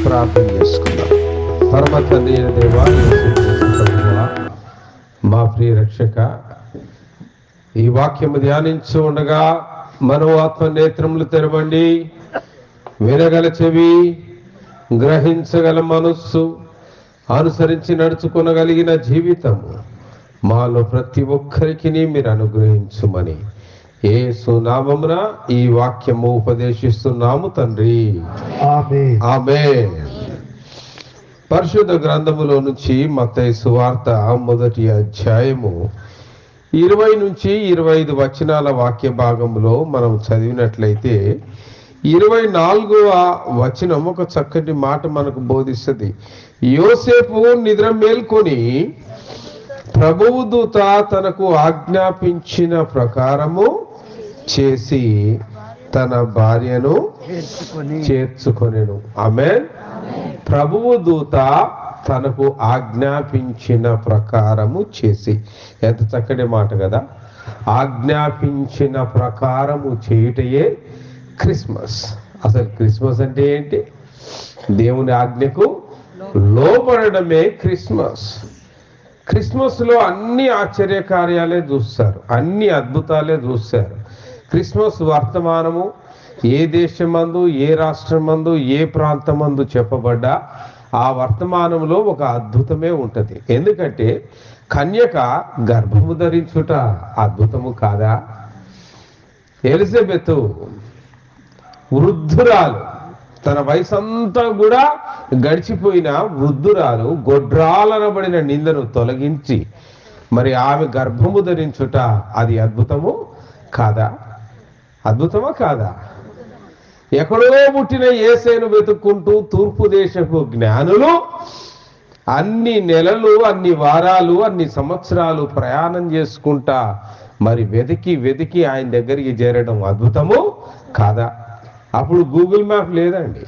ప్రార్థన చేసుకుందాం. పరమ తండ్రి అయిన దేవా, యేసుక్రీస్తు ప్రభువా, మా ప్రియ రక్షక, ఈ వాక్యము ధ్యానించు ఉండగా మనో ఆత్మ నేత్రములు తెరవండి, వినగల చెవి, గ్రహించగల మనస్సు, అనుసరించి నడుచుకొనగలిగిన జీవితము మాలో ప్రతి ఒక్కరికి మీరు అనుగ్రహించుమని యేసు నామమున ఈ వాక్యము ఉపదేశిస్తున్నాము తండ్రి. ఆమేన్. పరిశుద్ధ గ్రంథములో నుంచి మత్తయి సువార్త మొదటి అధ్యాయము 20 నుంచి 25 వచనాల వాక్య భాగంలో మనం చదివినట్లయితే 24వ వచనం ఒక చక్కటి మాట మనకు బోధిస్తుంది. యోసేపు నిద్ర మేల్కొని ప్రభువు దూత తనకు ఆజ్ఞాపించిన ప్రకారము చేసి తన భార్యను చేర్చుకొనెను. ఆమేన్. ప్రభువు దూత తనకు ఆజ్ఞాపించిన ప్రకారము చేసి, ఎంత చక్కటి మాట కదా. ఆజ్ఞాపించిన ప్రకారము చేయుటయే క్రిస్మస్. అసలు క్రిస్మస్ అంటే ఏంటి? దేవుని ఆజ్ఞకు లోబడమే క్రిస్మస్. క్రిస్మస్ లో అన్ని ఆశ్చర్య కార్యాలే చూస్తారు, అన్ని అద్భుతాలే చూస్తారు. క్రిస్మస్ వర్తమానము ఏ దేశమందు, ఏ రాష్ట్రమందు, ఏ ప్రాంతమందు చెప్పబడ్డా ఆ వర్తమానంలో ఒక అద్భుతమే ఉంటుంది. ఎందుకంటే కన్యక గర్భము ధరించుట అద్భుతము కాదా? ఎలిజబెత్ వృద్ధురాలు, తన వయసంతా కూడా గడిచిపోయిన వృద్ధురాలు గొడ్రాలనబడిన నిందను తొలగించి మరి ఆమె గర్భము ధరించుట అది అద్భుతము కాదా? అద్భుతమా కాదా? ఎక్కడో పుట్టిన యేసేను వెతుక్కుంటూ తూర్పు దేశపు జ్ఞానులు అన్ని నెలలు, అన్ని వారాలు, అన్ని సంవత్సరాలు ప్రయాణం చేసుకుంటా మరి వెతికి వెతికి ఆయన దగ్గరికి చేరడం అద్భుతము కాదా? అప్పుడు గూగుల్ మ్యాప్ లేదండి.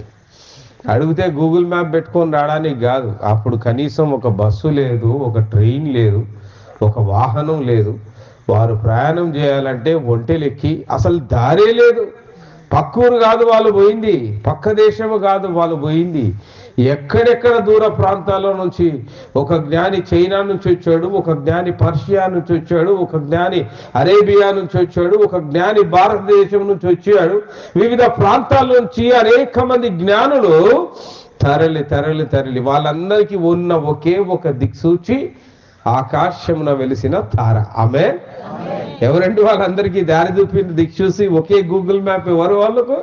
అడిగితే గూగుల్ మ్యాప్ పెట్టుకొని రావడానికి కాదు. అప్పుడు కనీసం ఒక బస్సు లేదు, ఒక ట్రైన్ లేదు, ఒక వాహనం లేదు. వారు ప్రయాణం చేయాలంటే ఒంటెలెక్కి, అసలు దారే లేదు. పక్కూరు కాదు వాళ్ళు పోయింది, పక్క దేశము కాదు వాళ్ళు పోయింది. ఎక్కడెక్కడ దూర ప్రాంతాల నుంచి ఒక జ్ఞాని చైనా నుంచి వచ్చాడు, ఒక జ్ఞాని పర్షియా నుంచి వచ్చాడు, ఒక జ్ఞాని అరేబియా నుంచి వచ్చాడు, ఒక జ్ఞాని భారతదేశం నుంచి వచ్చాడు. వివిధ ప్రాంతాల నుంచి అనేక మంది జ్ఞానులు తరలి తరలి తరలి వాళ్ళందరికీ ఉన్న ఒకే ఒక దిక్సూచి ఆకాశమున వెలిసిన తార. ఆమె ఎవరంటే వాళ్ళందరికీ దారి చూపిన దిక్సూచి ఒకే గూగుల్ మ్యాప్ ఎవరు వాళ్ళకు.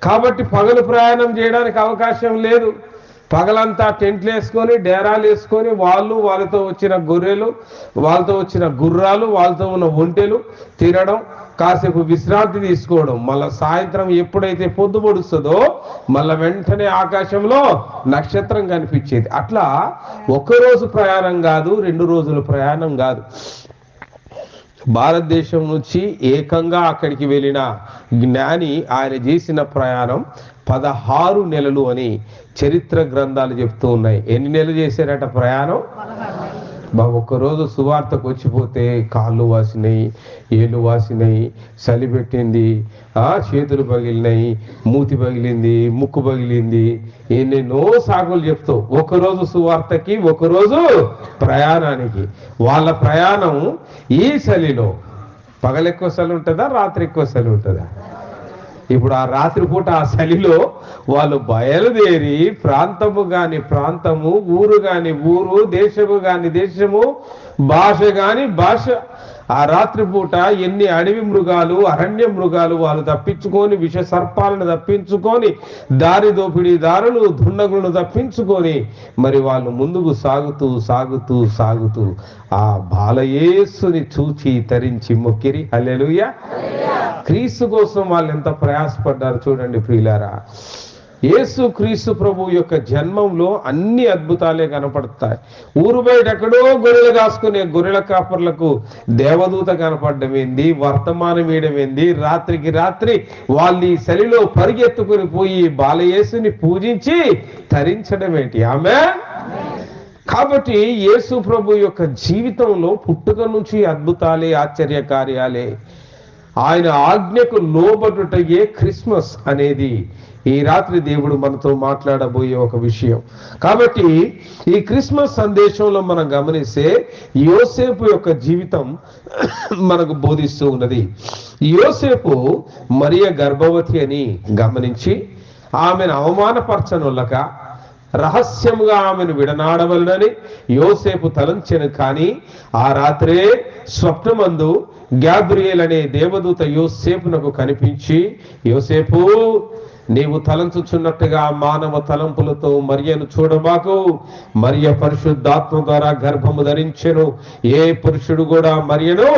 కాబట్టి పగలు ప్రయాణం చేయడానికి అవకాశం లేదు. పగలంతా టెంట్లు వేసుకొని, డేరాలు వేసుకొని వాళ్ళు, వాళ్ళతో వచ్చిన గొర్రెలు, వాళ్ళతో వచ్చిన గుర్రాలు, వాళ్ళతో ఉన్న ఒంటెలు తినడం, కాసేపు విశ్రాంతి తీసుకోవడం. మళ్ళా సాయంత్రం ఎప్పుడైతే పొద్దు పొడుస్తుందో మళ్ళా వెంటనే ఆకాశంలో నక్షత్రం కనిపించేది. అట్లా ఒక్కరోజు ప్రయాణం కాదు, 2 రోజుల ప్రయాణం కాదు. భారతదేశం నుంచి ఏకంగా అక్కడికి వెళ్ళిన జ్ఞాని ఆయన చేసిన ప్రయాణం 16 నెలలు అని చరిత్ర గ్రంథాలు చెప్తూ ఉన్నాయి. ఎన్ని నెలలు చేశారట ప్రయాణం? ఒక్కరోజు సువార్తకు వచ్చిపోతే కాళ్ళు వాసినాయి, ఏళ్ళు వాసినాయి, చలి పెట్టింది, చేతులు పగిలినాయి, మూతి పగిలింది, ముక్కు పగిలింది, ఎన్నెన్నో సాగులు చెప్తావు. ఒకరోజు సువార్తకి, ఒకరోజు ప్రయాణానికి. వాళ్ళ ప్రయాణం ఈ చలిలో పగలెక్కువ చలి ఉంటుందా, రాత్రి ఎక్కువ చలి ఉంటుందా? ఇప్పుడు ఆ రాత్రిపూట ఆ చలిలో వాళ్ళు బయలుదేరి ప్రాంతము కాని ప్రాంతము, ఊరు కాని ఊరు, దేశము కాని దేశము, భాష కాని భాష, ఆ రాత్రిపూట ఎన్ని అడవి మృగాలు, అరణ్య మృగాలు వాళ్ళు తప్పించుకొని, విష సర్పాలను తప్పించుకొని, దారి దోపిడీదారులు, దుండగులను తప్పించుకొని మరి వాళ్ళు ముందుకు సాగుతూ సాగుతూ సాగుతూ ఆ బాలయేసుని చూచి తరించి మొక్కిరి. హల్లెలూయా. క్రీస్తు కోసం వాళ్ళు ఎంత ప్రయాసపడ్డారు చూడండి ప్రియులారా. యేసు క్రీస్తు ప్రభు యొక్క జన్మంలో అన్ని అద్భుతాలే కనపడతాయి. ఊరు బయట ఎక్కడో గొర్రెలు కాసుకునే గొర్రెల కాపర్లకు దేవదూత కనపడడం ఏంది, వర్తమానం వేయడం ఏంది, రాత్రికి రాత్రి వాళ్ళు ఈ చలిలో పరిగెత్తుకుని పోయి బాలయేసుని పూజించి తరించడం ఏంటి? ఆమేన్. కాబట్టి యేసు ప్రభు యొక్క జీవితంలో పుట్టుక నుంచి అద్భుతాలే, ఆశ్చర్య కార్యాలే. ఆయన ఆజ్ఞకు లోబడుటయే క్రిస్మస్ అనేది ఈ రాత్రి దేవుడు మనతో మాట్లాడబోయే ఒక విషయం. కాబట్టి ఈ క్రిస్మస్ సందేశంలో మనం గమనిస్తే యోసేపు యొక్క జీవితం మనకు బోధిస్తూ ఉన్నది. యోసేపు మరియ గర్భవతి అని గమనించి ఆమెను అవమానపరచనులక రహస్యంగా ఆమెను విడనాడవలనని యోసేపు తలంచెను. కానీ ఆ రాత్రే స్వప్నమందు గ్యాబ్రియేల్ అనే దేవదూత యోసేపునకు కనిపించి, యోసేపు, నీవు తలంచుచున్నట్టుగా మానవ తలంపులతో మరియను చూడబాకు. మరియ పరిశుద్ధాత్మ ద్వారా గర్భము ధరించెను. ఏ పురుషుడు కూడా మరియను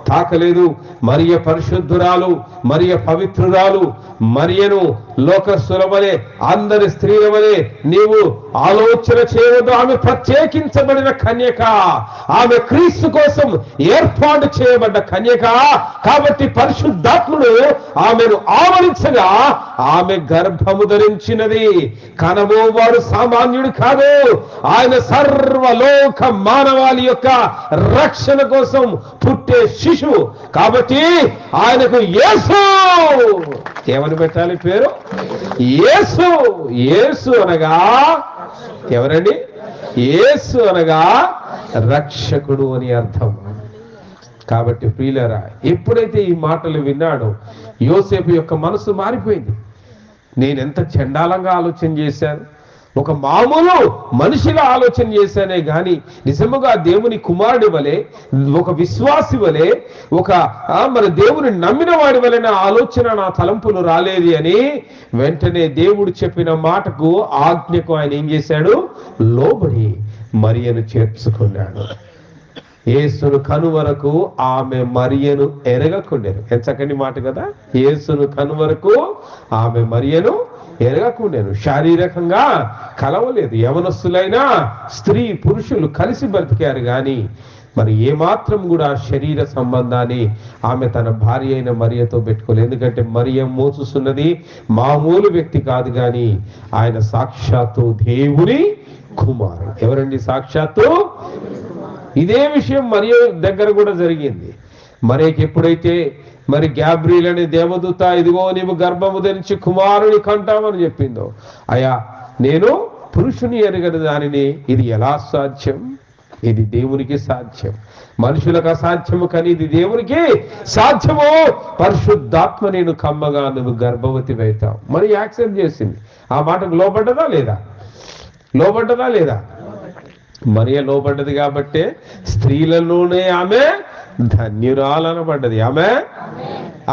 తాకలేదు. మరియ పరిశుద్ధురాలు, మరియ పవిత్రురాలు. మరియను లోకస్తుల వలె, అందరి స్త్రీల వలె నీవు ఆలోచన చేయవద్దు. ఆమె ప్రత్యేకించబడిన కన్యక, ఆమె క్రీస్తు కోసం ఏర్పాటు చేయబడ్డ కన్యక. కాబట్టి పరిశుద్ధాత్ముడు ఆమెను ఆవరించగా ఆమె గర్భము ధరించినది. కనబోవాడు సామాన్యుడు కాదు, ఆయన సర్వలోక మానవాళి యొక్క రక్షణ కోసం పుట్టే శిశువు. కాబట్టి ఆయనకు యేసు ఏమని పెట్టాలి పేరు? యేసు. యేసు అనగా ఎవరండి? యేసు అనగా రక్షకుడు అని అర్థం. కాబట్టి ప్రియులారా, ఎప్పుడైతే ఈ మాటలు విన్నాడో యోసేపు యొక్క మనసు మారిపోయింది. నేనెంత చండాలంగా ఆలోచన చేశాను, ఒక మామూలు మనిషిగా ఆలోచన చేశానే గాని నిజముగా దేవుని కుమారుడి వలె, ఒక విశ్వాసి వలె, ఒక మన దేవుని నమ్మిన వాడి వలె నా ఆలోచన, నా తలంపులు రాలేదు అని వెంటనే దేవుడు చెప్పిన మాటకు, ఆజ్ఞకు ఆయన ఏం చేశాడు? లోబడి మరియను చేర్చుకున్నాడు. యేసును కనువరకు ఆమె మరియను ఎరగకుండెను. ఎంత చక్కని మాట కదా! యేసును కనువరకు ఆమె మరియను ఎరగకుండెను. శారీరకంగా కలవలేదు. యవనస్తులైనా స్త్రీ పురుషులు కలిసి బ్రతికారు కానీ మరి ఏమాత్రం కూడా శరీర సంబంధాన్ని ఆమె తన భార్య అయిన మరియతో పెట్టుకోలేదు. ఎందుకంటే మరియ మోసుస్తున్నది మామూలు వ్యక్తి కాదు కానీ ఆయన సాక్షాత్తు దేవుని కుమారుడు. ఎవరండి? సాక్షాత్తు. ఇదే విషయం మరియ దగ్గర కూడా జరిగింది. మరియకి ఎప్పుడైతే మరి గ్యాబ్రియల్ అనే దేవదూత, ఇదిగో నీవు గర్భము ధరించి కుమారుని కంటామని చెప్పిందో, అయ్యా నేను పురుషుని ఎరగని దానిని ఇది ఎలా సాధ్యం? ఇది దేవునికి సాధ్యం, మనుషులకు అసాధ్యము, కానీ ఇది దేవునికి సాధ్యము. పరిశుద్ధాత్మ నేను కమ్మగా నువ్వు గర్భవతి అవుతావు. మరి యాక్సెప్ట్ చేసింది. ఆ మాటకు లోబడ్డదా లేదా? లోబడ్డదా లేదా? మరియ లోబడ్డది కాబట్టే స్త్రీలలోనే ఆమె ధన్యురాలనబడ్డది. ఆమె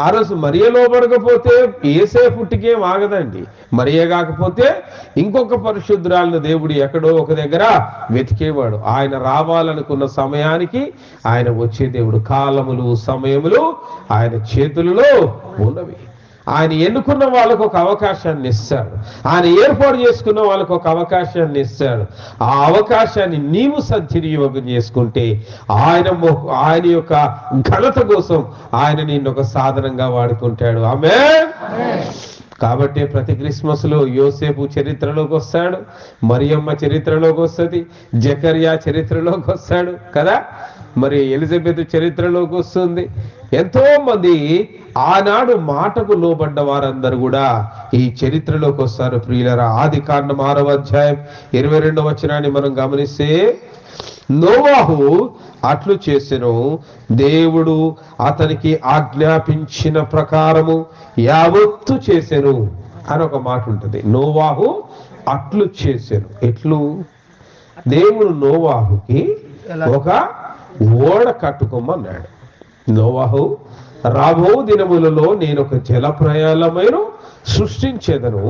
ఆ రోజు మరియ లోబడకపోతే ఏసే పుట్టికేం ఆగదండి. మరియ కాకపోతే ఇంకొక పరిశుద్ధురాలను దేవుడు ఎక్కడో ఒక దగ్గర వెతికేవాడు. ఆయన రావాలనుకున్న సమయానికి ఆయన వచ్చే దేవుడు. కాలములు సమయములు ఆయన చేతులలో ఉన్నవి. ఆయన ఎన్నుకున్న వాళ్ళకు ఒక అవకాశాన్ని ఇస్తాడు. ఆయన ఏర్పాటు చేసుకున్న వాళ్ళకు ఒక అవకాశాన్ని ఇస్తాడు. ఆ అవకాశాన్ని నీవు సద్వినియోగం చేసుకుంటే ఆయన యొక్క ఘనత కోసం ఆయన నిన్ను ఒక సాధనంగా వాడుకుంటాడు. ఆమేన్. కాబట్టి ప్రతి క్రిస్మస్ లో యోసేపు చరిత్రలోకి వస్తాడు, మరియమ్మ చరిత్రలోకి వస్తుంది, జకర్యా చరిత్రలోకి వస్తాడు కదా, మరి ఎలిజబెత్ చరిత్రలోకి వస్తుంది. ఎంతో మంది ఆనాడు మాటకు లోబడ్డ వారందరూ కూడా ఈ చరిత్రలోకి వస్తారు. ప్రియులరా, ఆదికాండం 6వ అధ్యాయం 22వ వచనాన్ని మనం గమనిస్తే, నోవాహు అట్లు చేసెను, దేవుడు అతనికి ఆజ్ఞాపించిన ప్రకారము యావత్తు చేసెను అని ఒక మాట ఉంటుంది. నోవాహు అట్లు చేసెను. ఎట్లు? దేవుడు నోవాహుకి ఒక ఓడ కట్టుకోమన్నాడు. నోవాహు, రాబో దినములలో నేను ఒక జల ప్రళయమును సృష్టించేదను.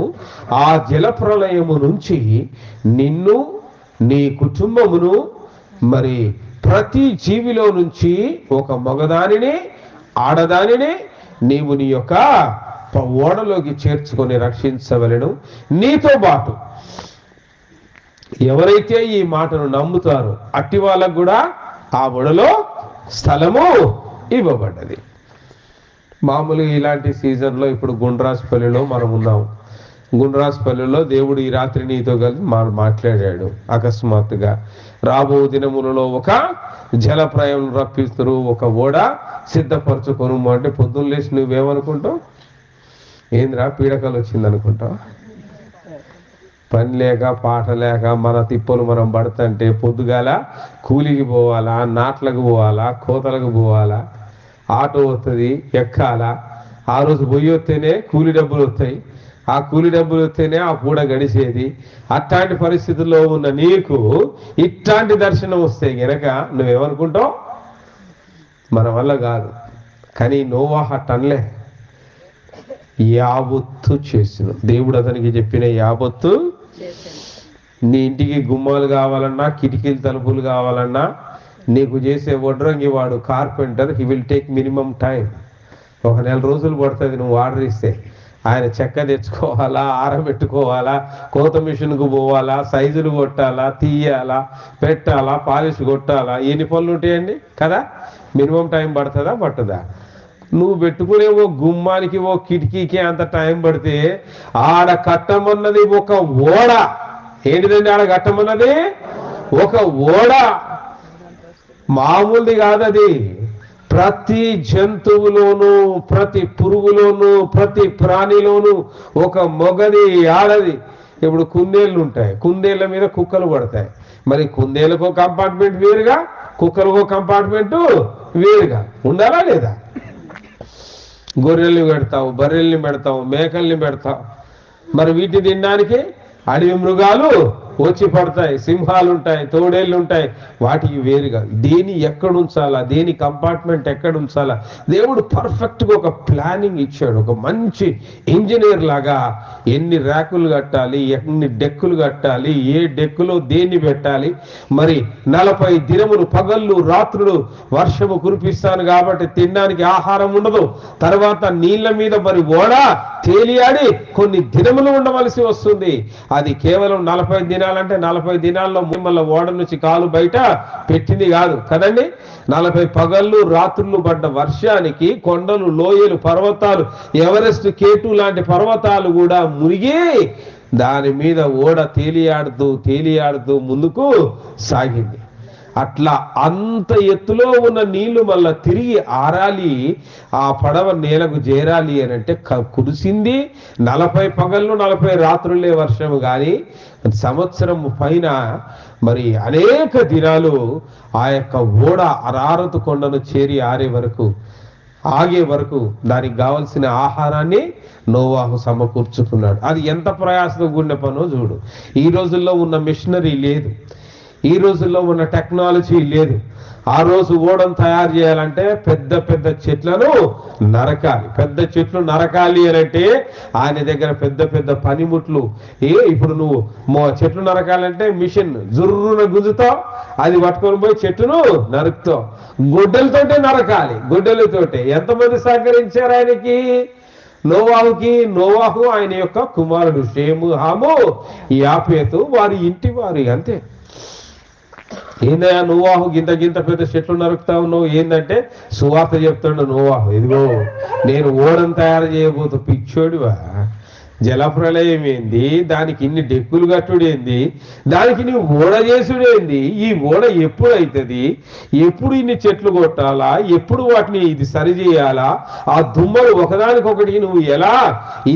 ఆ జల ప్రళయము నుంచి నిన్ను, నీ కుటుంబమును, మరి ప్రతి జీవిలో నుంచి ఒక మగదానిని, ఆడదానిని నీవు నీ యొక్క ఓడలోకి చేర్చుకొని రక్షించవలెను. నీతో పాటు ఎవరైతే ఈ మాటను నమ్ముతారో అట్టి వాళ్ళకు కూడా ఆ ఓడలో స్థలము ఇవ్వబడ్డది. మామూలుగా ఇలాంటి సీజన్లో ఇప్పుడు గుండ్రాజపల్లిలో మనం ఉన్నాం. గుండ్రాజపల్లిలో దేవుడు ఈ రాత్రి నీతో కలిసి మాట్లాడాడు. అకస్మాత్తుగా రాబో దినములలో ఒక జలప్రయం రప్పిస్తారు, ఒక ఓడ సిద్ధపరచుకోను అంటే పొద్దున్న లేచి నువ్వేమనుకుంటావు? ఏంద్రా పీడకలు వచ్చింది అనుకుంటాం. పని లేక పాట లేక మన తిప్పలు మనం పడుతుంటే పొద్దుగాల కూలికి పోవాలా, నాట్లకు పోవాలా, కోతలకు పోవాలా, ఆటో వస్తుంది ఎక్కాలా, ఆ రోజు పొయ్యి వస్తేనే కూలి డబ్బులు వస్తాయి, ఆ కూలి డబ్బులు వస్తేనే ఆ పూట గడిచేది. అట్లాంటి పరిస్థితుల్లో ఉన్న నీకు ఇట్లాంటి దర్శనం వస్తే గనక నువ్వేమనుకుంటావు? మన వల్ల కాదు. కానీ నోవాహు అట్టనలే, యావత్తు చేసిన దేవుడు అతనికి చెప్పిన యావత్తు. నీ ఇంటికి గుమ్మాలు కావాలన్నా, కిటికీలు తలుపులు కావాలన్నా, నీకు చేసే వడ్రంగి వాడు carpenter, he will take minimum time. ఒక 1 నెల రోజులు పడుతుంది నువ్వు ఆర్డర్ ఇస్తే. ఆయన చెక్క తెచ్చుకోవాలా, ఆరబెట్టుకోవాలా, కోత మిషన్కు పోవాలా, సైజులు కొట్టాలా, తీయాలా, పెట్టాలా, పాలిష్ కొట్టాలా, ఎన్ని పనులు ఉంటాయండి కదా. మినిమం టైం పడుతుందా పట్టదా? నువ్వు పెట్టుకునే ఓ గుమ్మానికి ఓ కిటికీకి అంత టైం పడితే ఆడ కట్టమన్నది ఒక ఓడ. ఏంటిదండి ఆడ కట్టమన్నది? ఒక ఓడ, మామూలుది కాదది. ప్రతి జంతువులోనూ, ప్రతి పురుగులోనూ, ప్రతి ప్రాణిలోనూ ఒక మొగది ఆడది. ఇప్పుడు కుందేళ్ళు ఉంటాయి, కుందేళ్ల మీద కుక్కలు పడతాయి. మరి కుందేళ్ళకో కంపార్ట్మెంట్ వేరుగా, కుక్కలకో కంపార్ట్మెంటు వేరుగా ఉండాలా లేదా? గొర్రెల్ని పెడతావు, బర్రెల్ని పెడతావు, మేకల్ని పెడతావు. మరి వీటిని తినడానికి అడవి మృగాలు వచ్చి పడతాయి, సింహాలు ఉంటాయి, తోడేళ్ళు ఉంటాయి. వాటికి వేరుగా దేని ఎక్కడ ఉంచాలా, దేని కంపార్ట్మెంట్ ఎక్కడ ఉంచాలా దేవుడు పర్ఫెక్ట్గా ఒక ప్లానింగ్ ఇచ్చాడు. ఒక మంచి ఇంజనీర్ లాగా ఎన్ని ర్యాకులు కట్టాలి, ఎన్ని డెక్కులు కట్టాలి, ఏ డెక్కులో దేన్ని పెట్టాలి. మరి 40 దినములు పగళ్ళు రాత్రులు వర్షము కురిపిస్తాను కాబట్టి తినడానికి ఆహారం ఉండదు. తర్వాత నీళ్ల మీద మరి ఓడ తేలియాడి కొన్ని దినములు ఉండవలసి వస్తుంది. అది కేవలం 40 దినాలంటే 40 దినాల్లో మిమ్మల్ని ఓడ నుంచి కాలు బయట పెట్టింది కాదు కదండి. 40 పగళ్ళు రాత్రులు పడ్డ వర్షానికి కొండలు, లోయలు, పర్వతాలు, ఎవరెస్ట్, కేటు లాంటి పర్వతాలు కూడా మునిగి దాని మీద ఓడ తేలియాడుతూ ముందుకు సాగింది. అట్లా అంత ఎత్తులో ఉన్న నీళ్లు మళ్ళా తిరిగి ఆరాలి, ఆ పడవ నేలకు చేరాలి అని అంటే కురిసింది 40 పగళ్ళు 40 రాత్రులే వర్షము. కానీ సంవత్సరం పైన మరి అనేక దినాలు ఆ యొక్క ఓడ అరారతు కొండను చేరి ఆగే వరకు దానికి కావలసిన ఆహారాన్ని నోవాహు సమకూర్చుకున్నాడు. అది ఎంత ప్రయాసంతో కూడిన పనో చూడు. ఈ రోజుల్లో ఉన్న మిషనరీ లేదు, ఈ రోజుల్లో ఉన్న టెక్నాలజీ లేదు. ఆ రోజు ఓడను తయారు చేయాలంటే పెద్ద పెద్ద చెట్లను నరకాలి. పెద్ద చెట్లు నరకాలి అని అంటే ఆయన దగ్గర పెద్ద పెద్ద పనిముట్లు. ఇప్పుడు నువ్వు చెట్లు నరకాలంటే మిషన్ జుర్రున గుంజుతావు, అది పట్టుకొని పోయి చెట్టును నరుకుతావు. గొడ్డలతోటే నరకాలి, గొడ్డలతోటే. ఎంతమంది సహకరించారు ఆయనకి? నోవాహు ఆయన యొక్క కుమారుడు షేము, హాము, యాపేతు, వారి ఇంటి వారి. అంతే. ఏందయ్యా నోవాహు గింత పెద్ద చెట్లు నరుకుతా ఉన్నావు ఏందంటే సువార్త చెప్తాడు నోవాహు. ఇదిగో నేను ఓడను తయారు చేయబోతు. పిచ్చోడివా? జలప్రలయం ఏంది, దానికి ఇన్ని డెక్కులు కట్టుడేంది, దానికి నీ ఓడ చేసుడేంది, ఈ ఓడ ఎప్పుడు అవుతుంది, ఎప్పుడు ఇన్ని చెట్లు కొట్టాలా, ఎప్పుడు వాటిని ఇది సరి చేయాలా, ఆ దుమ్మలు ఒకదానికొకటి నువ్వు ఎలా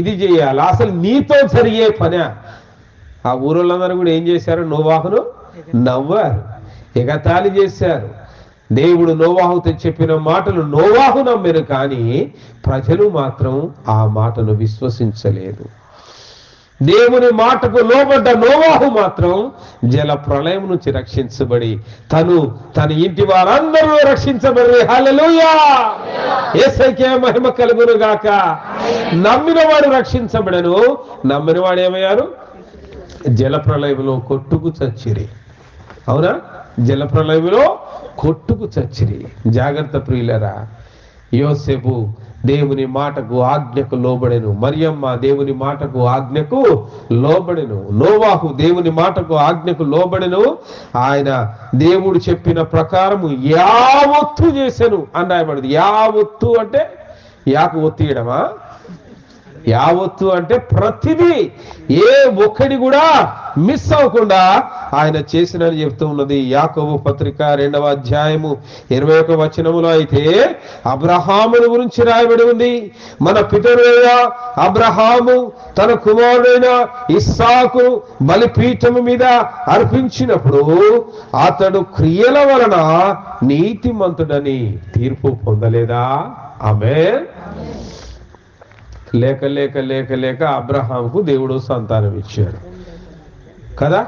ఇది చేయాలా, అసలు నీతో జరిగే పని. ఆ ఊరోళ్ళందరూ కూడా ఏం చేశారు? నోవాహును నవ్వారు, ఎగతాళి చేశారు. దేవుడు నోవాహుతో చెప్పిన మాటలు నోవాహు నమ్మారు, కానీ ప్రజలు మాత్రం ఆ మాటను విశ్వసించలేదు. దేవుని మాటకు లోబడ్డ నోవాహు మాత్రం జల ప్రళయం నుంచి రక్షించబడి తన ఇంటి వారందరూ రక్షించబడి హల్లెలూయా, యేసయ్యకే మహిమ కలుగును గాక. నమ్మిన వాడు రక్షించబడను, నమ్మిన వాడు ఏమయ్యారు? జల ప్రళయంలో కొట్టుకు చచ్చిరి. అవునా? జల ప్రళయంలో కొట్టుకు చచ్చిరి. జాగ్రత్త ప్రియులరా. యోసేపు దేవుని మాటకు ఆజ్ఞకు లోబడెను, మరియమ్మ దేవుని మాటకు ఆజ్ఞకు లోబడెను, నోవాహు దేవుని మాటకు ఆజ్ఞకు లోబడెను. ఆయన దేవుడు చెప్పిన ప్రకారము యావత్తు చేశాను అని రాయబడింది. యావత్తు అంటే యాకు ఒత్తియడమా? యావత్తు అంటే ప్రతిదీ, ఏ ఒక్కడి కూడా మిస్ అవ్వకుండా ఆయన చేసినని చెప్తూ ఉన్నది. యాకోబు పత్రిక 2వ అధ్యాయము 21వ వచనములో అయితే అబ్రహామును గురించి రాయబడి ఉంది. మన పితరుడైన అబ్రహాము తన కుమారుడైన ఇస్సాకు బలిపీఠము మీద అర్పించినప్పుడు అతడు క్రియల వలన నీతిమంతుడని తీర్పు పొందలేదా? ఆమేన్. లేక లేక లేక లేక అబ్రహాంకు దేవుడు సంతానం ఇచ్చాడు కదా.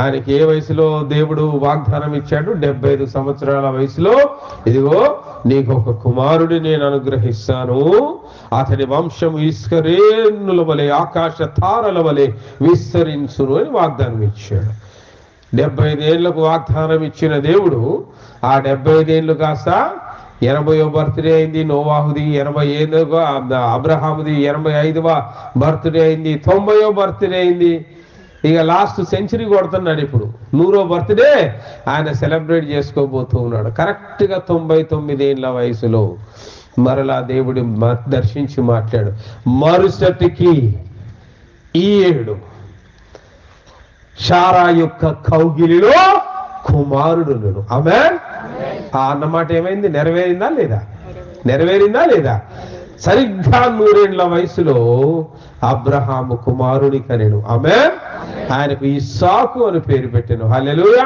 ఆయనకి ఏ వయసులో దేవుడు వాగ్దానం ఇచ్చాడు? 75 సంవత్సరాల వయసులో, ఇదిగో నీకు ఒక కుమారుడి నేను అనుగ్రహిస్తాను, అతని వంశము ఇస్కరేణుల వలె ఆకాశ తారల వలె విస్తరించును అని వాగ్దానం ఇచ్చాడు. 75 ఏళ్లకు వాగ్దానం ఇచ్చిన దేవుడు ఆ 75 ఏళ్ళు కాస్త 80వ బర్త్డే అయింది నోవాహుది, 85వ అబ్రహాముది 85వ బర్త్డే అయింది, 90వ బర్త్డే అయింది. ఇక లాస్ట్ సెంచరీ కొడుతున్నాడు. ఇప్పుడు 100వ బర్త్డే ఆయన సెలబ్రేట్ చేసుకోబోతూ ఉన్నాడు. కరెక్ట్గా 99 ఏళ్ల వయసులో మరలా దేవుడు దర్శించి మాట్లాడు, మరుసటికి ఈ ఏడు శారా యొక్క కౌగిలిలో కుమారుడును. ఆమేన్. ఆ అన్నమాట ఏమైంది? నెరవేరిందా లేదా? నెరవేరిందా లేదా? సరిగ్గా 100 ఏళ్ల వయసులో అబ్రహాము కుమారుని కనెను. ఆమేన్. ఆయనకు ఇస్సాకు అని పేరు పెట్టెను. హల్లెలూయా.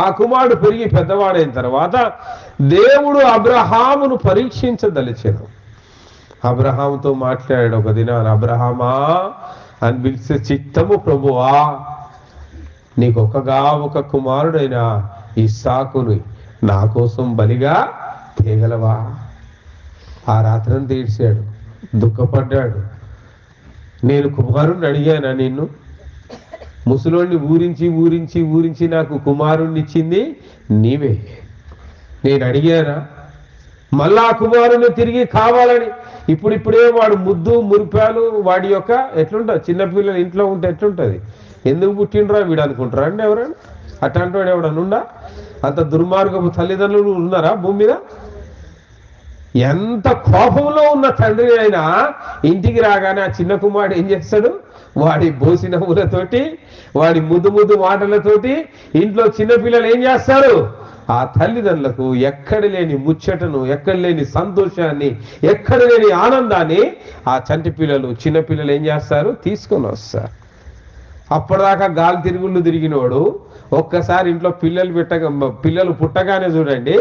ఆ కుమారుడు పెరిగి పెద్దవాడైన తర్వాత దేవుడు అబ్రహామును పరీక్షించదలిచెను. అబ్రహాముతో మాట్లాడాడు ఒక దినాన, అబ్రహామా అని పిలిచే, చిత్తము ప్రభువా, నీకొకగా ఒక కుమారుడైన ఇస్సాకుని నా కోసం బలిగా తేగలవా? ఆ రాత్రంతా ఏడ్చాడు, దుఃఖపడ్డాడు. నేను కుమారుణ్ణి అడిగానా? నిన్ను ముసలోడిని ఊరించి ఊరించి ఊరించి నాకు కుమారుణ్ణి ఇచ్చింది నీవే. నేను అడిగానా? మళ్ళా కుమారుని తిరిగి కావాలని ఇప్పుడిప్పుడే వాడు ముద్దు మురిపాలు వాడి యొక్క ఎట్లుంటుంది? చిన్నపిల్లలు ఇంట్లో ఉంటే ఎట్లుంటుంది? ఎందుకు పుట్టిండ్రా వీడు అనుకుంటారా అండి ఎవరైనా? అట్లాంటి వాడు ఎవడన్నా ఉండా? అంత దుర్మార్గపు తల్లిదండ్రులు ఉన్నారా భూమి మీద? ఎంత కోపంలో ఉన్న తండ్రి అయినా ఇంటికి రాగానే ఆ చిన్న కుమారుడు ఏం చేస్తాడు? వాడి బోసి నవ్వులతోటి, వాడి ముద్దు ముద్దు మాటలతోటి ఇంట్లో చిన్నపిల్లలు ఏం చేస్తారు? ఆ తల్లిదండ్రులకు ఎక్కడ లేని ముచ్చటను, ఎక్కడ లేని సంతోషాన్ని, ఎక్కడ లేని ఆనందాన్ని ఆ చంటి పిల్లలు, చిన్నపిల్లలు ఏం చేస్తారు? తీసుకొని వస్తారు. అప్పటిదాకా గాలి తిరుగుళ్ళు తిరిగినోడు ఒక్కసారి ఇంట్లో పిల్లలు పుట్టగానే చూడండి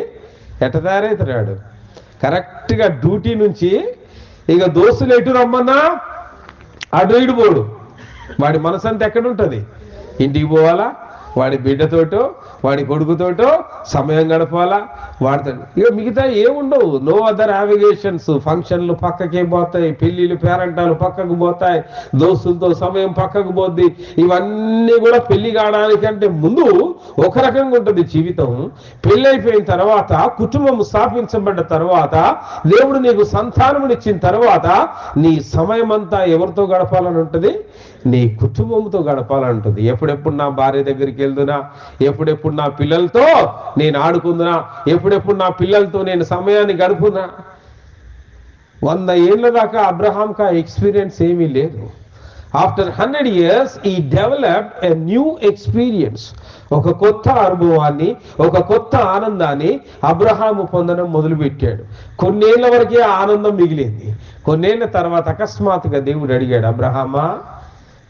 ఎట్ట తయారవుతున్నాడు. కరెక్ట్గా డ్యూటీ నుంచి ఇక దోస్తులు ఎటు రమ్మన్నా అటు ఇటు పోడు. వాడి మనసు అంతా ఎక్కడ ఉంటుంది? ఇంటికి పోవాలా, వాడి బిడ్డతోటో వాడి కొడుకుతోటో సమయం గడపాలా, వాడితో. ఇక మిగతా ఏముండవు. No other navigations. ఫంక్షన్లు పక్కకే పోతాయి, పెళ్లిళ్ళు పేరంటాలు పక్కకు పోతాయి, దోస్తులతో సమయం పక్కకు పోద్ది. ఇవన్నీ కూడా పెళ్లి కావడానికంటే ముందు ఒక రకంగా ఉంటుంది జీవితం. పెళ్లి అయిపోయిన తర్వాత, కుటుంబం స్థాపించబడ్డ తర్వాత, దేవుడు నీకు సంతానమునిచ్చిన తర్వాత నీ సమయం అంతా ఎవరితో గడపాలని ఉంటుంది? నీ కుటుంబంతో గడపాలంటుంది. ఎప్పుడెప్పుడు నా భార్య దగ్గరికి వెళ్తున్నా, ఎప్పుడెప్పుడు నా పిల్లలతో నేను ఆడుకుందునా, ఎప్పుడెప్పుడు నా పిల్లలతో నేను సమయాన్ని గడుపునా. 100 ఏళ్ళ దాకా అబ్రహాంకి ఆ ఎక్స్పీరియన్స్ ఏమీ లేదు. ఆఫ్టర్ 100 years ఈ డెవలప్డ్ ఎ న్యూ ఎక్స్పీరియన్స్. ఒక కొత్త అనుభవాన్ని, ఒక కొత్త ఆనందాన్ని అబ్రహాము పొందడం మొదలుపెట్టాడు. కొన్నేళ్ల వరకే ఆ ఆనందం మిగిలింది. కొన్నేళ్ల తర్వాత అకస్మాత్తుగా దేవుడు అడిగాడు, అబ్రహామా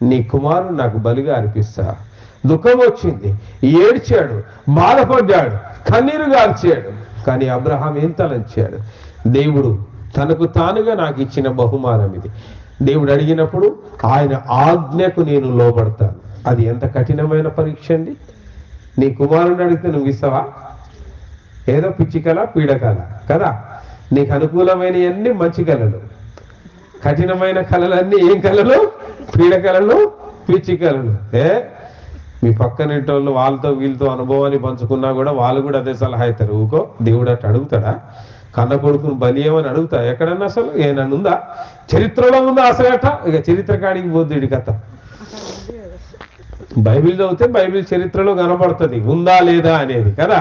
నీ కుమారుడు నాకు బలిగా అర్పిస్తా. దుఃఖం వచ్చింది, ఏడ్చాడు, బాధపడ్డాడు, కన్నీరు గార్చాడు. కానీ అబ్రహాం ఏం తలంచాడు? దేవుడు తనకు తానుగా నాకు ఇచ్చిన బహుమానం ఇది. దేవుడు అడిగినప్పుడు ఆయన ఆజ్ఞకు నేను లోబడతాను. అది ఎంత కఠినమైన పరీక్ష అండి. నీ కుమారుని అడిగితే నువ్వు ఇస్తావా? ఏదో పిచ్చి కళ, పీడకళ కదా. నీకు అనుకూలమైనవన్నీ మంచి కళలు, కఠినమైన కళలన్నీ ఏం కళలు? పీడకళలు, పిచ్చి కళలు. మీ పక్కనేటోళ్ళు వాళ్ళతో వీళ్ళతో అనుభవాన్ని పంచుకున్నా కూడా వాళ్ళు కూడా అదే సలహా అవుతారు. ఊకో, దేవుడు అట్లా అడుగుతాడా? కన్న కొడుకును బలియమని అడుగుతా ఎక్కడన్నా? అసలు ఏమన్నా ఉందా? చరిత్రలో ఉందా అసలు? అట్లా ఇక చరిత్ర కాడికి పోద్ది కథ. బైబిల్ చదివితే బైబిల్ చరిత్రలో కనబడుతుంది ఉందా లేదా అనేది కదా.